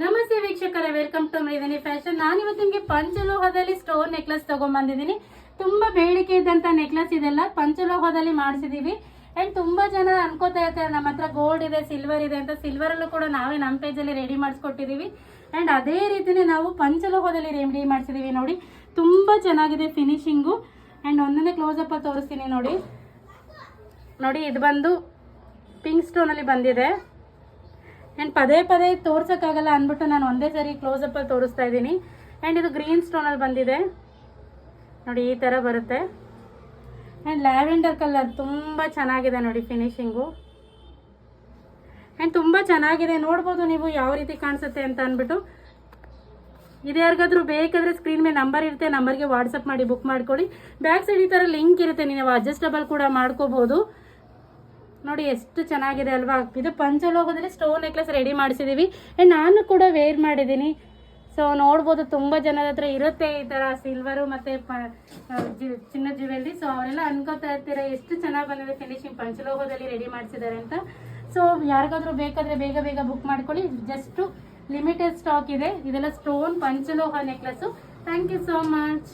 ನಮಸ್ತೆ ವೀಕ್ಷಕರೇ, welcome to ಮೈದನಿ fashion. ನಾನಿವತ್ತು ನಿಮಗೆ ಪಂಚಲೋಹದಲ್ಲಿ ಸ್ಟೋನ್ ನೆಕ್ಲೆಸ್ ತಗೊಂಡ್ಬಂದಿದ್ದೀನಿ. ತುಂಬಾ ಬೇಡಿಕೆ ಇದ್ದಂತ ನೆಕ್ಲೆಸ್ ಇದೆಲ್ಲ ಪಂಚಲೋಹದಲ್ಲಿ ಮಾಡಿಸಿದೀವಿ. ಅಂಡ್ ತುಂಬಾ ಜನ ಅನ್ಕೋತಾ ಇರ್ತಾರೆ ನಮ್ಮ ಹತ್ರ ಗೋಲ್ಡ್ ಇದೆ, ಸಿಲ್ವರ್ ಇದೆ ಅಂತ. ಸಿಲ್ವರ್ ಅಲ್ಲೂ ಕೂಡ ನಾವೇ ನಮ್ಮ ಪೇಜಲ್ಲಿ ರೆಡಿ ಮಾಡಿಸ್ಕೊಟ್ಟಿದೀವಿ. ಅಂಡ್ ಅದೇ ರೀತಿನೇ ನಾವು ಪಂಚಲೋಹದಲ್ಲಿ ರೆಡಿ ಮಾಡಿಸಿದೀವಿ. ನೋಡಿ, ತುಂಬಾ ಚೆನ್ನಾಗಿದೆ ಫಿನಿಶಿಂಗು. ಅಂಡ್ ಒಂದೊಂದೇ ಕ್ಲೋಸ್ ಅಪ್ ಅಲ್ಲಿ ತೋರಿಸ್ತೀನಿ. ನೋಡಿ, ಇದು ಬಂದು ಪಿಂಕ್ ಸ್ಟೋನ್ ಅಲ್ಲಿ ಬಂದಿದೆ. ಆ್ಯಂಡ್ ಪದೇ ಪದೇ ತೋರ್ಸೋಕ್ಕಾಗಲ್ಲ ಅಂದ್ಬಿಟ್ಟು ನಾನು ಒಂದೇ ಸರಿ ಕ್ಲೋಸಪ್ಪಲ್ಲಿ ತೋರಿಸ್ತಾ ಇದ್ದೀನಿ. ಆ್ಯಂಡ್ ಇದು ಗ್ರೀನ್ ಸ್ಟೋನಲ್ಲಿ ಬಂದಿದೆ. ನೋಡಿ, ಈ ಥರ ಬರುತ್ತೆ. ಆ್ಯಂಡ್ ಲ್ಯಾವೆಂಡರ್ ಕಲರ್ ತುಂಬ ಚೆನ್ನಾಗಿದೆ ನೋಡಿ ಫಿನಿಶಿಂಗು. ಆ್ಯಂಡ್ ತುಂಬ ಚೆನ್ನಾಗಿದೆ, ನೋಡ್ಬೋದು ನೀವು ಯಾವ ರೀತಿ ಕಾಣಿಸುತ್ತೆ ಅಂತ ಅಂದ್ಬಿಟ್ಟು. ಇದು ಯಾರಿಗಾದ್ರೂ ಬೇಕಾದರೆ ಸ್ಕ್ರೀನ್ ಮೇಲೆ ನಂಬರ್ ಇರುತ್ತೆ, ನಂಬರ್ಗೆ ವಾಟ್ಸಪ್ ಮಾಡಿ ಬುಕ್ ಮಾಡ್ಕೊಳ್ಳಿ. ಬ್ಯಾಕ್ ಸೈಡ್ ಈ ಥರ ಲಿಂಕ್ ಇರುತ್ತೆ, ನೀವು ಅಡ್ಜಸ್ಟಬಲ್ ಕೂಡ ಮಾಡ್ಕೋಬೋದು. ನೋಡಿ ಎಷ್ಟು ಚೆನ್ನಾಗಿದೆ ಅಲ್ವಾ. ಇದು ಪಂಚಲೋಹದಲ್ಲಿ ಸ್ಟೋನ್ ನೆಕ್ಲೆಸ್ ರೆಡಿ ಮಾಡಿಸಿದೀವಿ. ಆ್ಯಂಡ್ ನಾನು ಕೂಡ ವೇರ್ ಮಾಡಿದ್ದೀನಿ. ಸೊ ನೋಡ್ಬೋದು, ತುಂಬ ಜನದ ಹತ್ರ ಇರುತ್ತೆ ಈ ಥರ ಸಿಲ್ವರು ಮತ್ತು ಚಿನ್ನ ಜ್ಯುವೆಲ್ರಿ. ಸೊ ಅವರೆಲ್ಲ ಅನ್ಕೋತಾ ಇರ್ತೀರ ಎಷ್ಟು ಚೆನ್ನಾಗಿ ಬಂದಿದೆ ಫಿನಿಶಿಂಗ್, ಪಂಚಲೋಹದಲ್ಲಿ ರೆಡಿ ಮಾಡಿಸಿದ್ದಾರೆ ಅಂತ. ಸೊ ಯಾರಿಗಾದ್ರೂ ಬೇಕಾದರೆ ಬೇಗ ಬೇಗ ಬುಕ್ ಮಾಡ್ಕೊಳ್ಳಿ. ಜಸ್ಟು ಲಿಮಿಟೆಡ್ ಸ್ಟಾಕ್ ಇದೆ. ಇದೆಲ್ಲ ಸ್ಟೋನ್ ಪಂಚಲೋಹ necklace. Thank you so much.